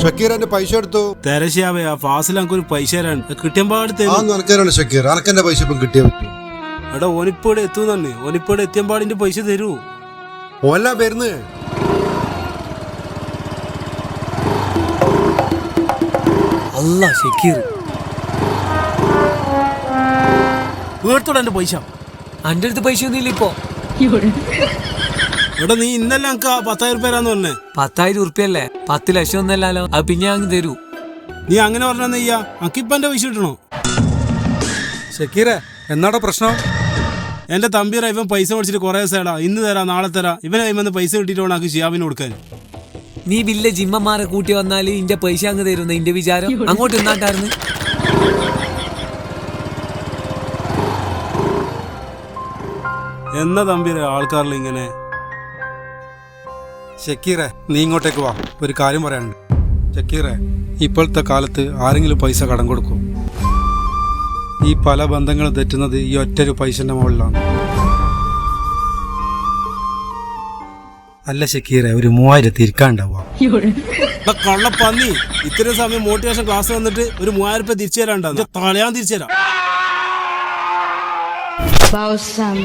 ഷക്കീർ എന്റെ പൈസ എടുത്തു. തെരശ്ശിയാവേ ആ ഫാസിൽ ഒരു പൈസ തരാൻ കിട്ടിയമ്പാട് തരാണ് ഷക്കീർ. അനക്കെന്റെ പൈസ ഇപ്പം കിട്ടിയേ പറ്റൂ. എടാ ഓനിപ്പോടെ എത്തുന്നെ, ഓനിപ്പോടെ എത്തിയമ്പാടിന്റെ പൈസ തരൂ. ഓല വരുന്ന്. അല്ല ഷക്കീർ വീർത്തോടെ എന്റെ പൈസ. അന്റെ അടുത്ത് പൈസ ഒന്നുമില്ല ഇപ്പൊ. എടാ നീ ഇന്നലെ എനിക്ക് 10,000 രൂപരാന്ന് പറഞ്ഞേ. 10,000 ഉറുപ്പ്യല്ലേ? 10 ലക്ഷം ഒന്നല്ലോ. അത് പിന്നെ അങ്ങ് തരൂ. നീ അങ്ങനെ പറഞ്ഞയ്യാ, അക്കിപ്പ എന്റെ പൈസ കിട്ടണോ? ഷക്കീറെ എന്നാടാ പ്രശ്നം? എന്റെ തമ്പീറ ഇവൻ പൈസ മേടിച്ചിട്ട് കുറെ ദിവസമാടാ. ഇന്ന് തരാം നാളെ തരാം. ഇവനെ ഇവന്ന് പൈസ കിട്ടിയിട്ട് വേണം ആക്കി ഷിയാബിന് കൊടുക്കാൻ. നീ വില്ല ജിമ്മന്മാരെ കൂട്ടി വന്നാല് ഇന്റെ പൈസ അങ്ങ് തരുന്ന ഇന്റെ വിചാരം. അങ്ങോട്ട് എന്നാട്ടായിരുന്നു. എന്നാ തമ്പീറ ആൾക്കാരിൽ ഇങ്ങനെ. ഷക്കീറെ നീ ഇങ്ങോട്ടേക്ക് വാ, ഒരു കാര്യം പറയാനുണ്ട്. ഷക്കീറെ, ഇപ്പോഴത്തെ കാലത്ത് ആരെങ്കിലും പൈസ കടം കൊടുക്കും? ഈ പല ബന്ധങ്ങളും തെറ്റുന്നത് ഈ ഒറ്റൊരു പൈസന്റെ മുകളിലാണ്. അല്ല ഷക്കീറെ, ഒരു 3000 ഇരിക്കാണ്ടാവുക. കള്ളപ്പന്നി, ഇത്രയും സമയം മോട്ടിവേഷൻ ക്ലാസ് വന്നിട്ട് ഒരു 3000 രൂപ തിരിച്ചു തരാണ്ടാ. തളയാൻ തിരിച്ചു തരാം. Balsam.